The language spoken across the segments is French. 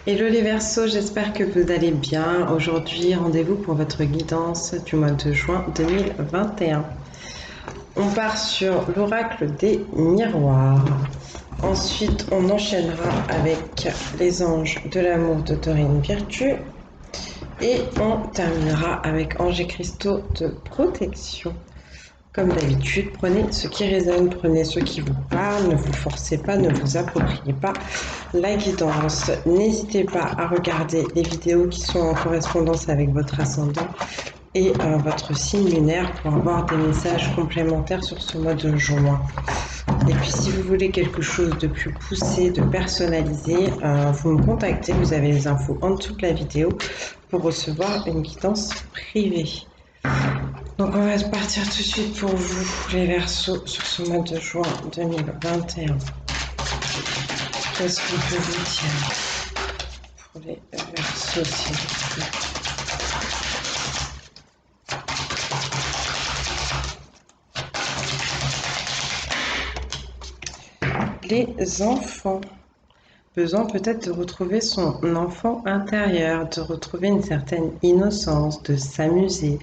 Hello les Verseaux, j'espère que vous allez bien. Aujourd'hui, rendez-vous pour votre guidance du mois de juin 2021. On part sur l'oracle des miroirs. Ensuite, on enchaînera avec les anges de l'amour de Dorine Virtue. Et on terminera avec anges et cristaux de protection. Comme d'habitude, prenez ce qui résonne, prenez ce qui vous parle, ne vous forcez pas, ne vous appropriez pas la guidance. N'hésitez pas à regarder les vidéos qui sont en correspondance avec votre ascendant et votre signe lunaire pour avoir des messages complémentaires sur ce mois de juin. Et puis si vous voulez quelque chose de plus poussé, de personnalisé, vous me contactez, vous avez les infos en dessous de la vidéo pour recevoir une guidance privée. Donc on va partir tout de suite pour vous, les Verseaux, sur ce mois de juin 2021. Qu'est-ce qu'on peut vous dire pour les Verseaux, s'il vous plaît? Les enfants. Besoin peut-être de retrouver son enfant intérieur, de retrouver une certaine innocence, de s'amuser,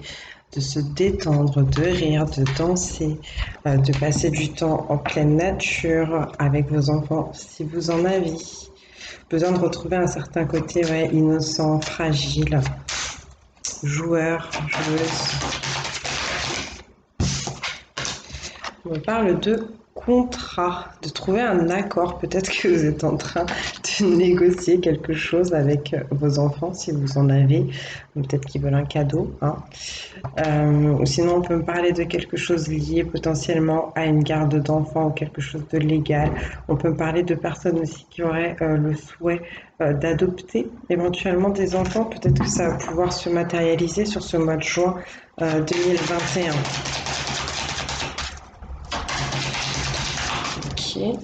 de se détendre, de rire, de danser, de passer du temps en pleine nature avec vos enfants si vous en avez. Besoin de retrouver un certain côté innocent, fragile, joueur, joueuse. On me parle de contrat, de trouver un accord. Peut-être que vous êtes en train de négocier quelque chose avec vos enfants, si vous en avez. Peut-être qu'ils veulent un cadeau. Ou sinon, on peut me parler de quelque chose lié potentiellement à une garde d'enfants ou quelque chose de légal. On peut me parler de personnes aussi qui auraient le souhait d'adopter éventuellement des enfants. Peut-être que ça va pouvoir se matérialiser sur ce mois de juin 2021. Ok.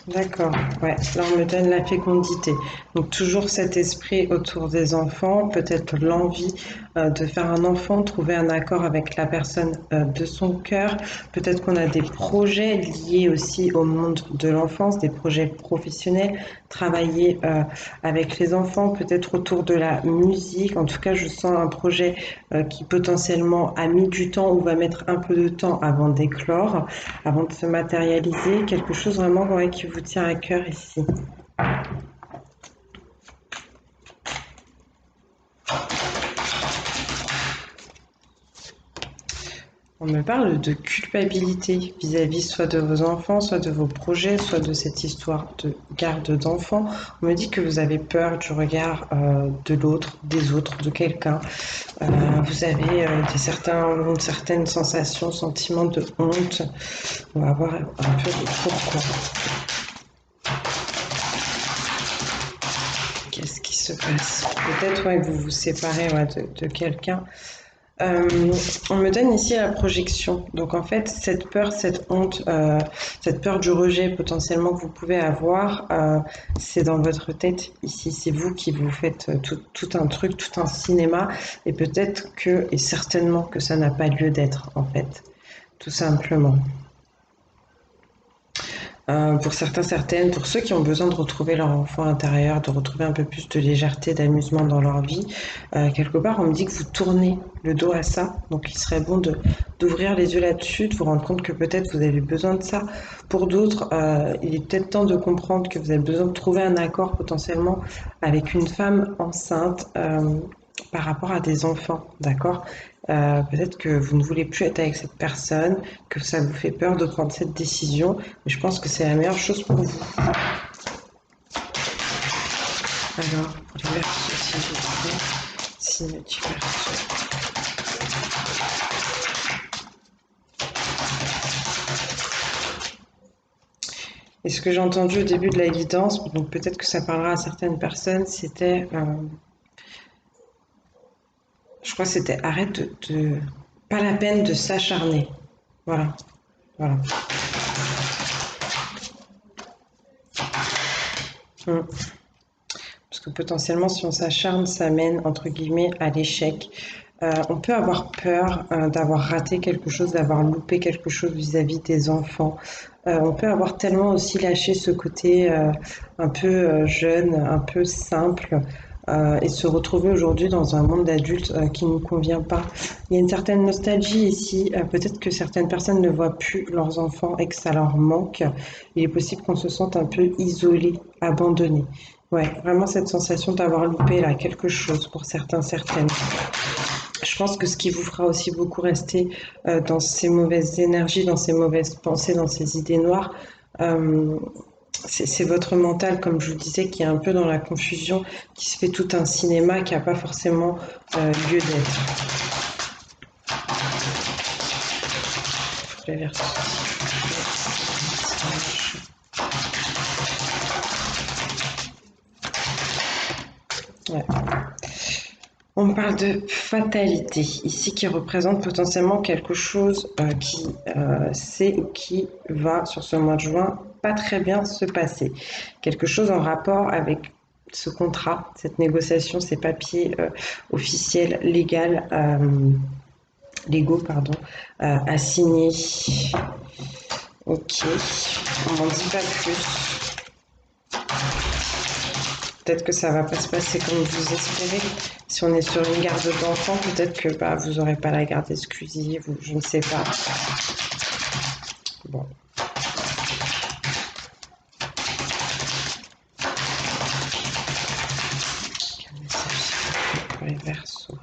D'accord, ouais, là on me donne la fécondité. Donc toujours cet esprit autour des enfants, peut-être l'envie de faire un enfant, trouver un accord avec la personne de son cœur. Peut-être qu'on a des projets liés aussi au monde de l'enfance, des projets professionnels, travailler avec les enfants, peut-être autour de la musique. En tout cas, je sens un projet qui potentiellement a mis du temps ou va mettre un peu de temps avant d'éclore, avant de se matérialiser. Quelque chose vraiment qui vous tient à cœur ici. On me parle de culpabilité vis-à-vis soit de vos enfants, soit de vos projets, soit de cette histoire de garde d'enfants. On me dit que vous avez peur du regard de l'autre, des autres, de quelqu'un. Vous avez certaines sensations, sentiments de honte. On va voir un peu pourquoi. Qu'est-ce qui se passe? Peut-être que vous vous séparez de quelqu'un. On me donne ici la projection. Donc en fait, cette peur, cette honte, cette peur du rejet potentiellement que vous pouvez avoir, c'est dans votre tête ici. C'est vous qui vous faites tout un truc, tout un cinéma. Et peut-être que, et certainement que ça n'a pas lieu d'être en fait. Tout simplement. Pour certains, certaines, pour ceux qui ont besoin de retrouver leur enfant intérieur, de retrouver un peu plus de légèreté, d'amusement dans leur vie, quelque part, on me dit que vous tournez le dos à ça. Donc, il serait bon d'ouvrir les yeux là-dessus, de vous rendre compte que peut-être vous avez besoin de ça. Pour d'autres, il est peut-être temps de comprendre que vous avez besoin de trouver un accord potentiellement avec une femme enceinte par rapport à des enfants, d'accord? Peut-être que vous ne voulez plus être avec cette personne, que ça vous fait peur de prendre cette décision, mais je pense que c'est la meilleure chose pour vous. Alors, pour les Verseaux, s'il vous plaît, signe du Verseau. Et ce que j'ai entendu au début de la guidance, donc peut-être que ça parlera à certaines personnes, c'était, je crois que c'était arrête pas la peine de s'acharner. Voilà, voilà. Parce que potentiellement, si on s'acharne, ça mène, entre guillemets, à l'échec. On peut avoir peur d'avoir raté quelque chose, d'avoir loupé quelque chose vis-à-vis des enfants. On peut avoir tellement aussi lâché ce côté un peu jeune, un peu simple, et se retrouver aujourd'hui dans un monde d'adultes qui ne nous convient pas. Il y a une certaine nostalgie ici. Peut-être que certaines personnes ne voient plus leurs enfants et que ça leur manque. Il est possible qu'on se sente un peu isolé, abandonné. Ouais, vraiment cette sensation d'avoir loupé là quelque chose pour certains, certaines. Je pense que ce qui vous fera aussi beaucoup rester dans ces mauvaises énergies, dans ces mauvaises pensées, dans ces idées noires, euh, c'est votre mental, comme je vous disais, qui est un peu dans la confusion, qui se fait tout un cinéma qui n'a pas forcément lieu d'être. Je vais vers- Ouais. On parle de fatalité ici qui représente potentiellement quelque chose qui sait ou qui va sur ce mois de juin pas très bien se passer. Quelque chose en rapport avec ce contrat, cette négociation, ces papiers officiels, légaux, pardon, à signer. Ok, on n'en dit pas plus. Peut-être que ça va pas se passer comme vous espérez. Si on est sur une garde d'enfants, peut-être que bah, vous n'aurez pas la garde exclusive ou je ne sais pas. Bon. Pour les versos.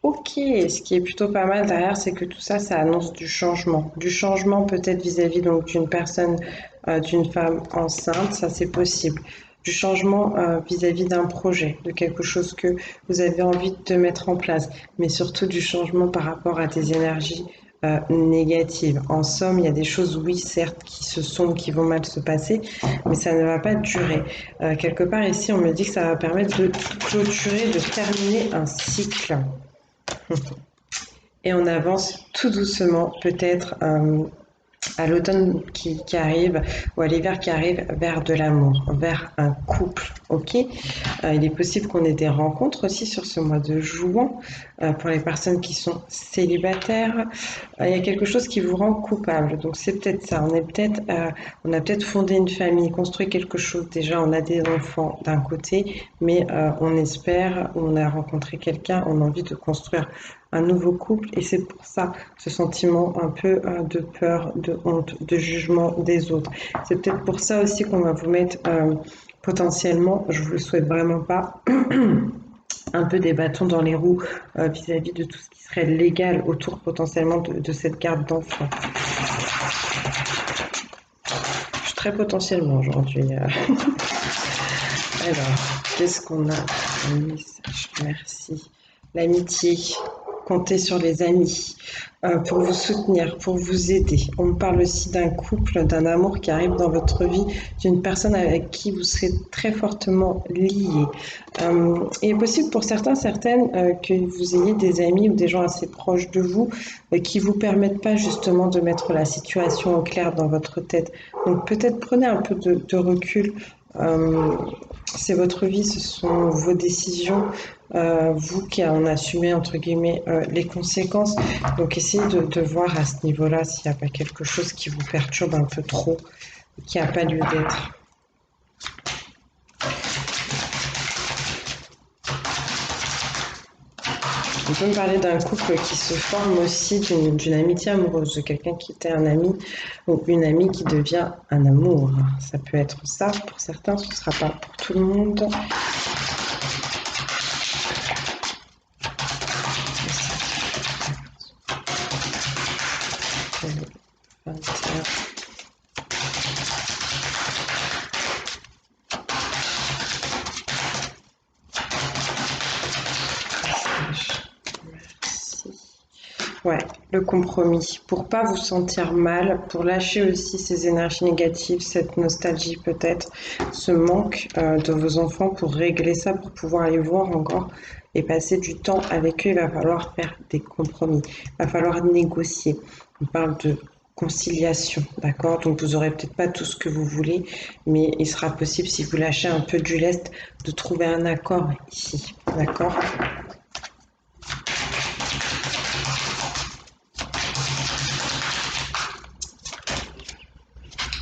Ok, ce qui est plutôt pas mal derrière, c'est que tout ça, ça annonce du changement. Du changement peut-être vis-à-vis donc d'une personne, d'une femme enceinte, ça c'est possible. Du changement vis-à-vis d'un projet, de quelque chose que vous avez envie de mettre en place, mais surtout du changement par rapport à des énergies négatives. En somme, il y a des choses, oui, certes, qui se sont, qui vont mal se passer, mais ça ne va pas durer. Quelque part ici, on me dit que ça va permettre de clôturer, de terminer un cycle. Et on avance tout doucement, peut-être à l'automne qui arrive ou à l'hiver qui arrive vers de l'amour, vers un couple. Ok. Il est possible qu'on ait des rencontres aussi sur ce mois de juin pour les personnes qui sont célibataires. Il y a quelque chose qui vous rend coupable. Donc c'est peut-être ça. On a peut-être fondé une famille, construit quelque chose déjà. On a des enfants d'un côté, mais on espère, on a rencontré quelqu'un, on a envie de construire un nouveau couple et c'est pour ça ce sentiment un peu de peur, de honte, de jugement des autres. C'est peut-être pour ça aussi qu'on va vous mettre potentiellement, je vous le souhaite vraiment pas, un peu des bâtons dans les roues vis-à-vis de tout ce qui serait légal autour potentiellement de cette garde d'enfants. Je suis très potentiellement aujourd'hui. Alors, qu'est-ce qu'on a? Un message, merci. L'amitié. Comptez sur les amis pour vous soutenir, pour vous aider. On me parle aussi d'un couple, d'un amour qui arrive dans votre vie, d'une personne avec qui vous serez très fortement liés. Il est possible pour certains, certaines, que vous ayez des amis ou des gens assez proches de vous qui vous permettent pas justement de mettre la situation au clair dans votre tête. Donc peut-être prenez un peu de recul. Euh, c'est votre vie, ce sont vos décisions, vous qui en assumez entre guillemets les conséquences. Donc essayez de voir à ce niveau-là s'il n'y a pas quelque chose qui vous perturbe un peu trop, qui n'a pas lieu d'être. On peut me parler d'un couple qui se forme aussi d'une amitié amoureuse, de quelqu'un qui était un ami ou une amie qui devient un amour. Ça peut être ça pour certains, ce ne sera pas pour tout le monde. Ouais, le compromis. Pour pas vous sentir mal, pour lâcher aussi ces énergies négatives, cette nostalgie peut-être, ce manque de vos enfants, pour régler ça, pour pouvoir les voir encore et passer du temps avec eux, il va falloir faire des compromis. Il va falloir négocier. On parle de conciliation, d'accord? Donc vous aurez peut-être pas tout ce que vous voulez, mais il sera possible, si vous lâchez un peu du lest, de trouver un accord ici, d'accord?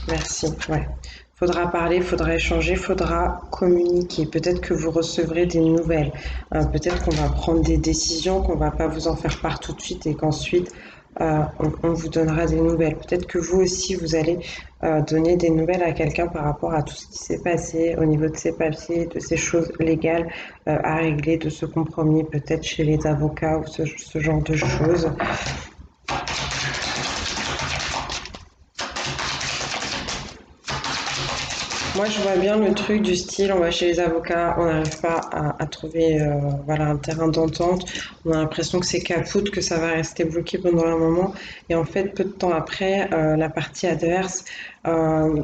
Merci, ouais. Faudra parler, faudra échanger, faudra communiquer. Peut-être que vous recevrez des nouvelles. Peut-être qu'on va prendre des décisions, qu'on va pas vous en faire part tout de suite et qu'ensuite on vous donnera des nouvelles. Peut-être que vous aussi vous allez donner des nouvelles à quelqu'un par rapport à tout ce qui s'est passé au niveau de ses papiers, de ces choses légales à régler, de ce compromis peut-être chez les avocats ou ce genre de choses. Moi, je vois bien le truc du style, on va chez les avocats, on n'arrive pas à trouver voilà, un terrain d'entente, on a l'impression que c'est capoute, que ça va rester bloqué pendant un moment, et en fait, peu de temps après, la partie adverse euh,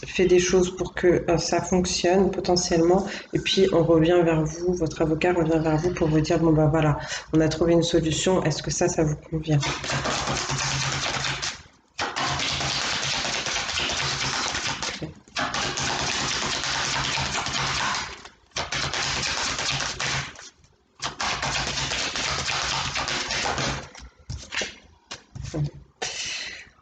fait des choses pour que ça fonctionne potentiellement, et puis on revient vers vous, votre avocat revient vers vous pour vous dire, bon bah voilà, on a trouvé une solution, est-ce que ça vous convient?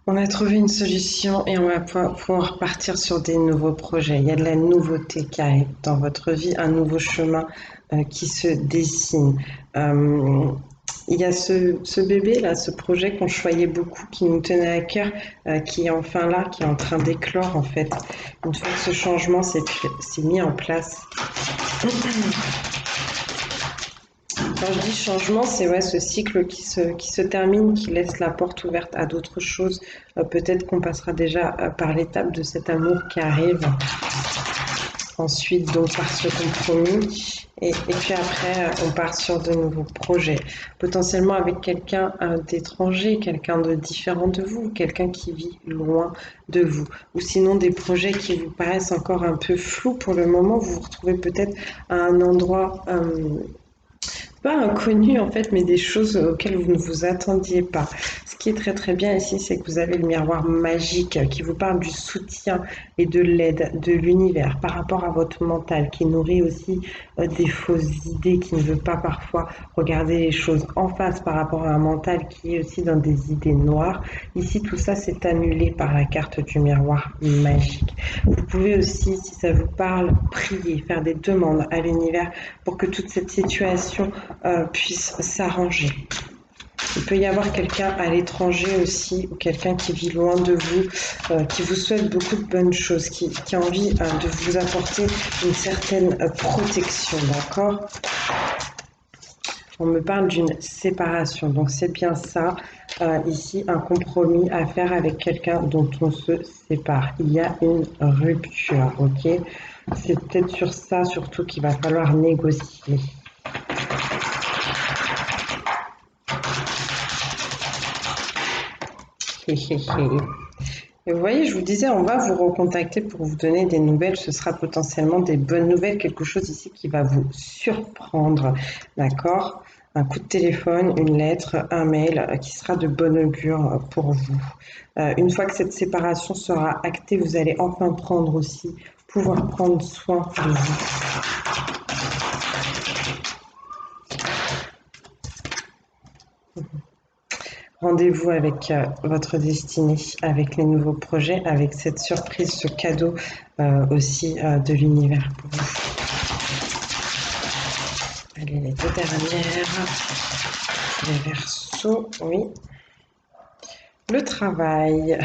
On a trouvé une solution et on va pouvoir partir sur des nouveaux projets. Il y a de la nouveauté qui arrive dans votre vie, un nouveau chemin qui se dessine. Euh, il y a ce bébé là, ce projet qu'on choyait beaucoup, qui nous tenait à cœur, qui est enfin là, qui est en train d'éclore en fait. Une fois que ce changement s'est mis en place, quand je dis changement, c'est ouais, ce cycle qui se termine, qui laisse la porte ouverte à d'autres choses. Peut-être qu'on passera déjà par l'étape de cet amour qui arrive. Ensuite, donc, par ce compromis. Et puis après, on part sur de nouveaux projets. Potentiellement avec quelqu'un d'étranger, quelqu'un de différent de vous, quelqu'un qui vit loin de vous. Ou sinon des projets qui vous paraissent encore un peu flous pour le moment. Vous vous retrouvez peut-être à un endroit pas inconnues en fait, mais des choses auxquelles vous ne vous attendiez pas. Ce qui est très très bien ici, c'est que vous avez le miroir magique qui vous parle du soutien et de l'aide de l'univers par rapport à votre mental qui nourrit aussi des fausses idées, qui ne veut pas parfois regarder les choses en face par rapport à un mental qui est aussi dans des idées noires. Ici, tout ça s'est annulé par la carte du miroir magique. Vous pouvez aussi, si ça vous parle, prier, faire des demandes à l'univers pour que toute cette situation puisse s'arranger. Il peut y avoir quelqu'un à l'étranger aussi, ou quelqu'un qui vit loin de vous, qui vous souhaite beaucoup de bonnes choses, qui a envie de vous apporter une certaine protection, d'accord? On me parle d'une séparation, donc c'est bien ça. Ici, un compromis à faire avec quelqu'un dont on se sépare. Il y a une rupture, ok? C'est peut-être sur ça surtout qu'il va falloir négocier. Hé, hé, hé. Et vous voyez, je vous disais, on va vous recontacter pour vous donner des nouvelles. Ce sera potentiellement des bonnes nouvelles, quelque chose ici qui va vous surprendre. D'accord? Un coup de téléphone, une lettre, un mail qui sera de bon augure pour vous. Une fois que cette séparation sera actée, vous allez enfin pouvoir prendre soin de vous. Rendez-vous avec votre destinée, avec les nouveaux projets, avec cette surprise, ce cadeau aussi de l'univers pour vous. Allez, les deux dernières. Les Verseaux, oui. Le travail.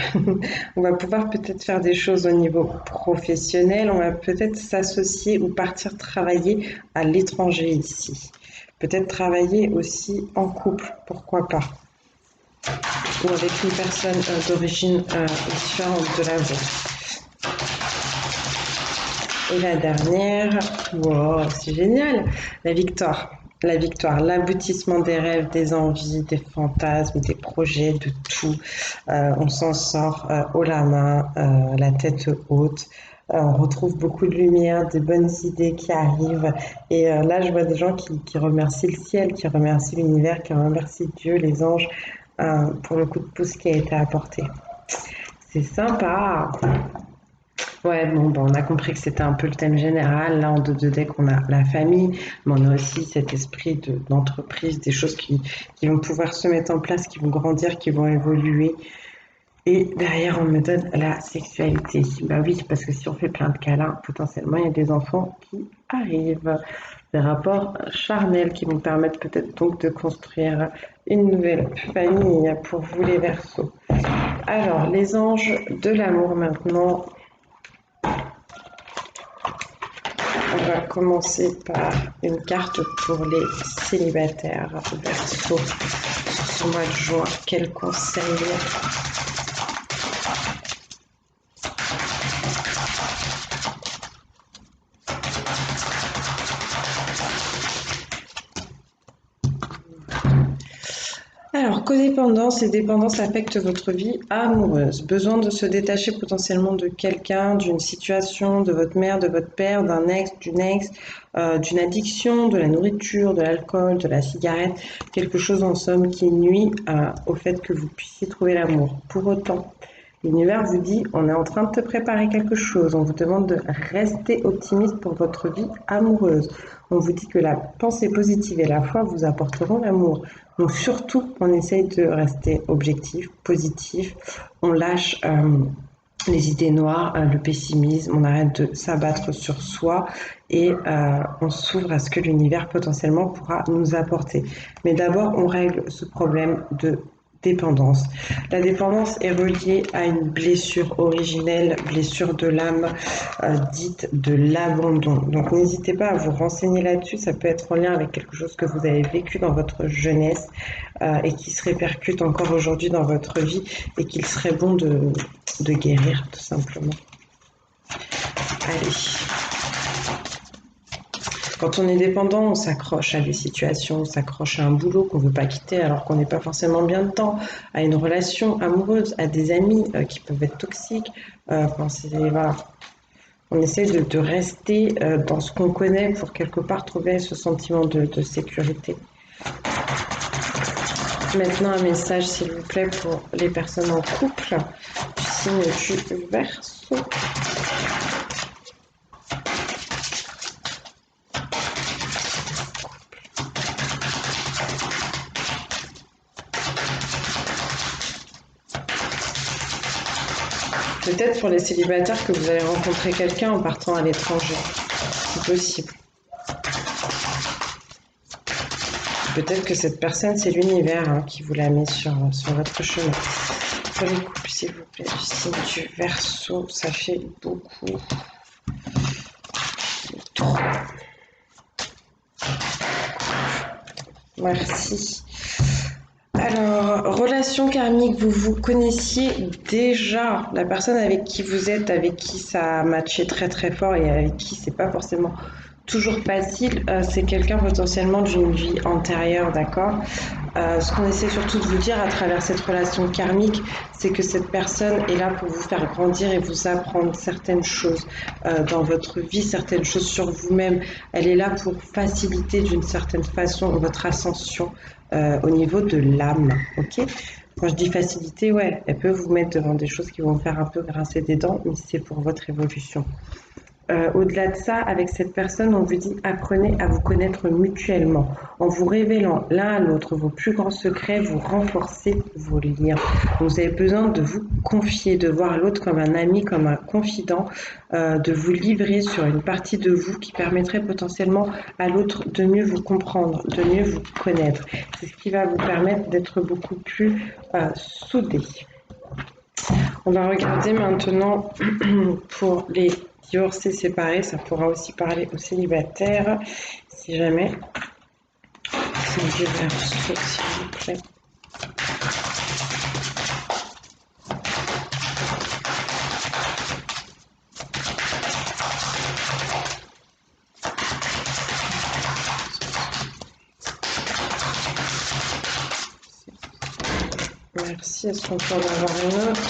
On va pouvoir peut-être faire des choses au niveau professionnel. On va peut-être s'associer ou partir travailler à l'étranger ici. Peut-être travailler aussi en couple, pourquoi pas. Ou avec une personne d'origine différente de la vôtre. Et la dernière, wow, c'est génial, la victoire. La victoire, l'aboutissement des rêves, des envies, des fantasmes, des projets, de tout. On s'en sort haut la main, la tête haute. On retrouve beaucoup de lumière, des bonnes idées qui arrivent. Et là, je vois des gens qui remercient le ciel, qui remercient l'univers, qui remercient Dieu, les anges, pour le coup de pouce qui a été apporté. C'est sympa. Ouais, bon, on a compris que c'était un peu le thème général. Là, en deux decks, on a la famille, mais on a aussi cet esprit d'entreprise, des choses qui vont pouvoir se mettre en place, qui vont grandir, qui vont évoluer. Et derrière, on me donne la sexualité. Bah oui, parce que si on fait plein de câlins, potentiellement, il y a des enfants qui arrivent. Des rapports charnels qui vont permettre peut-être donc de construire une nouvelle famille pour vous les Verseaux. Alors, les anges de l'amour maintenant. On va commencer par une carte pour les célibataires Verseaux sur ce mois de juin. Quel conseil? Alors, codépendance et dépendance affectent votre vie amoureuse. Besoin de se détacher potentiellement de quelqu'un, d'une situation, de votre mère, de votre père, d'un ex, d'une addiction, de la nourriture, de l'alcool, de la cigarette, quelque chose en somme qui nuit au fait que vous puissiez trouver l'amour. Pour autant, l'univers vous dit, on est en train de te préparer quelque chose, on vous demande de rester optimiste pour votre vie amoureuse. On vous dit que la pensée positive et la foi vous apporteront l'amour. Donc surtout, on essaye de rester objectif, positif, on lâche les idées noires, le pessimisme, on arrête de s'abattre sur soi et on s'ouvre à ce que l'univers potentiellement pourra nous apporter. Mais d'abord, on règle ce problème de dépendance. La dépendance est reliée à une blessure originelle, blessure de l'âme, dite de l'abandon. Donc n'hésitez pas à vous renseigner là-dessus, ça peut être en lien avec quelque chose que vous avez vécu dans votre jeunesse et qui se répercute encore aujourd'hui dans votre vie et qu'il serait bon de guérir tout simplement. Allez. Quand on est dépendant, on s'accroche à des situations, on s'accroche à un boulot qu'on ne veut pas quitter alors qu'on n'est pas forcément bien dedans, à une relation amoureuse, à des amis qui peuvent être toxiques. Voilà. On essaie de rester dans ce qu'on connaît pour quelque part trouver ce sentiment de sécurité. Maintenant, un message, s'il vous plaît, pour les personnes en couple, du signe du Verseau. Peut-être pour les célibataires que vous allez rencontrer quelqu'un en partant à l'étranger. C'est possible. Peut-être que cette personne, c'est l'univers qui vous la met sur votre chemin. Pour les couples, s'il vous plaît, du signe du Verseau, ça fait beaucoup. Trop. Merci. Alors, relation karmique, vous vous connaissiez déjà la personne avec qui vous êtes, avec qui ça a matché très très fort et avec qui c'est pas forcément toujours facile, c'est quelqu'un potentiellement d'une vie antérieure, d'accord? Ce qu'on essaie surtout de vous dire à travers cette relation karmique, c'est que cette personne est là pour vous faire grandir et vous apprendre certaines choses dans votre vie, certaines choses sur vous-même. Elle est là pour faciliter d'une certaine façon votre ascension au niveau de l'âme, ok? Quand je dis faciliter, ouais, elle peut vous mettre devant des choses qui vont vous faire un peu grincer des dents, mais c'est pour votre évolution. Au-delà de ça, avec cette personne, on vous dit apprenez à vous connaître mutuellement. En vous révélant l'un à l'autre vos plus grands secrets, vous renforcez vos liens. Vous avez besoin de vous confier, de voir l'autre comme un ami, comme un confident, de vous livrer sur une partie de vous qui permettrait potentiellement à l'autre de mieux vous comprendre, de mieux vous connaître. C'est ce qui va vous permettre d'être beaucoup plus soudés. On va regarder maintenant pour les divorcés séparés, ça pourra aussi parler aux célibataires, si jamais. C'est du Verseau, s'il vous plaît. Merci, est-ce qu'on peut en avoir une autre?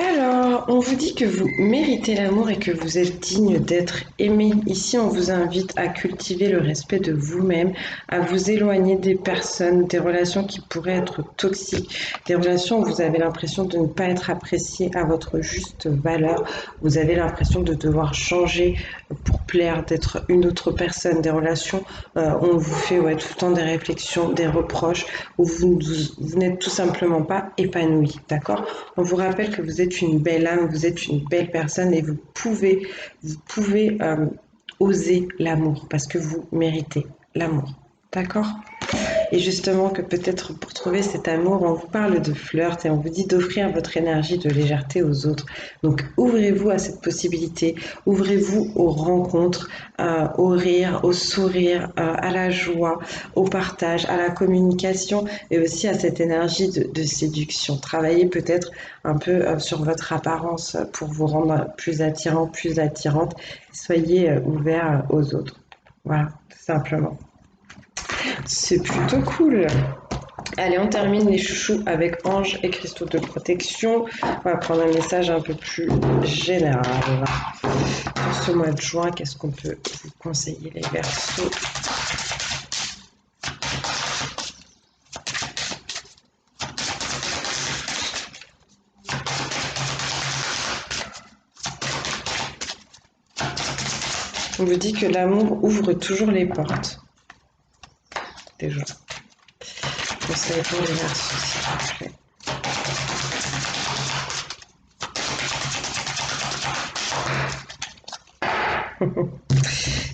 Alors, On vous dit que vous méritez l'amour et que vous êtes digne d'être aimé. Ici, on vous invite à cultiver le respect de vous-même, à vous éloigner des personnes, des relations qui pourraient être toxiques, des relations où vous avez l'impression de ne pas être apprécié à votre juste valeur. Vous avez l'impression de devoir changer pour plaire, d'être une autre personne, des relations où on vous fait tout le temps des réflexions, des reproches, où vous n'êtes tout simplement pas épanoui, d'accord? On vous rappelle que vous êtes une belle âme, vous êtes une belle personne et vous pouvez oser l'amour parce que vous méritez l'amour, d'accord? Et justement que peut-être pour trouver cet amour, on vous parle de flirt et on vous dit d'offrir votre énergie de légèreté aux autres. Donc ouvrez-vous à cette possibilité, ouvrez-vous aux rencontres, au rire, au sourire, à la joie, au partage, à la communication et aussi à cette énergie de séduction. Travaillez peut-être un peu sur votre apparence pour vous rendre plus attirant, plus attirante. Soyez ouvert aux autres. Voilà, tout simplement. C'est plutôt cool. Allez, on termine les chouchous avec anges et cristaux de protection. On va prendre un message un peu plus général. Pour ce mois de juin, qu'est-ce qu'on peut vous conseiller, les Verseaux? On vous dit que l'amour ouvre toujours les portes. Déjà. Conseil pour les Verseaux, s'il vous plaît.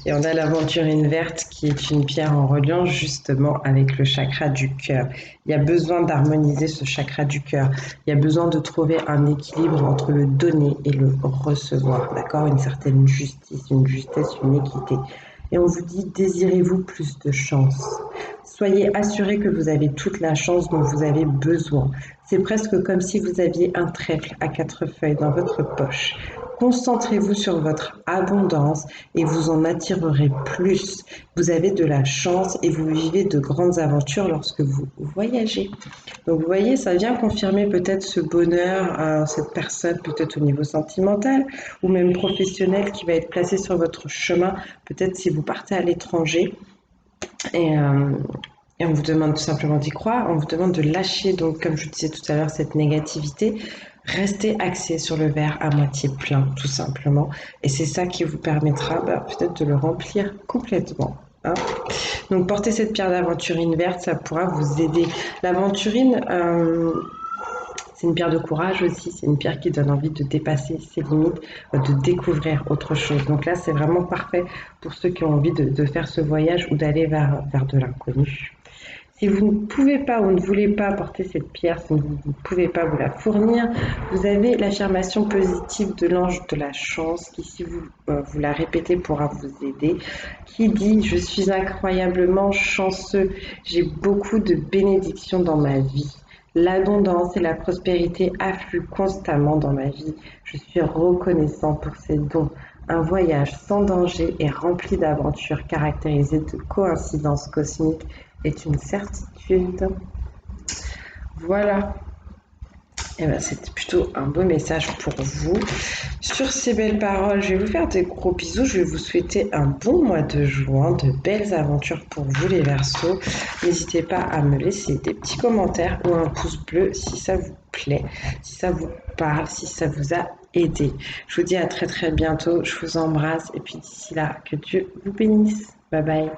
Et on a l'aventurine verte qui est une pierre en reliant justement avec le chakra du cœur. Il y a besoin d'harmoniser ce chakra du cœur. Il y a besoin de trouver un équilibre entre le donner et le recevoir, d'accord? Une certaine justice, une justesse, une équité. Et on vous dit, désirez-vous plus de chance? Soyez assurés que vous avez toute la chance dont vous avez besoin. C'est presque comme si vous aviez un trèfle à 4 feuilles dans votre poche. Concentrez-vous sur votre abondance et vous en attirerez plus. Vous avez de la chance et vous vivez de grandes aventures lorsque vous voyagez. Donc vous voyez, ça vient confirmer peut-être ce bonheur à cette personne, peut-être au niveau sentimental ou même professionnel qui va être placé sur votre chemin, peut-être si vous partez à l'étranger. Et, euh, et on vous demande tout simplement d'y croire, on vous demande de lâcher, donc comme je vous disais tout à l'heure, cette négativité. Restez axé sur le verre à moitié plein, tout simplement. Et c'est ça qui vous permettra peut-être de le remplir complètement. Hein. Donc porter cette pierre d'aventurine verte, ça pourra vous aider. L'aventurine, c'est une pierre de courage aussi, c'est une pierre qui donne envie de dépasser ses limites, de découvrir autre chose. Donc là, c'est vraiment parfait pour ceux qui ont envie de faire ce voyage ou d'aller vers de l'inconnu. Si vous ne pouvez pas ou ne voulez pas porter cette pierre, si vous ne pouvez pas vous la fournir, vous avez l'affirmation positive de l'ange de la chance qui, si vous la répétez, pourra vous aider, qui dit « Je suis incroyablement chanceux, j'ai beaucoup de bénédictions dans ma vie. L'abondance et la prospérité affluent constamment dans ma vie. Je suis reconnaissant pour ces dons. Un voyage sans danger et rempli d'aventures caractérisées de coïncidences cosmiques est une certitude. » Voilà. Et ben, c'était plutôt un beau message pour vous. Sur ces belles paroles, je vais vous faire des gros bisous. Je vais vous souhaiter un bon mois de juin, de belles aventures pour vous les Verseaux. N'hésitez pas à me laisser des petits commentaires ou un pouce bleu si ça vous plaît, si ça vous parle, si ça vous a aidé. Je vous dis à très très bientôt. Je vous embrasse et puis d'ici là, que Dieu vous bénisse. Bye bye.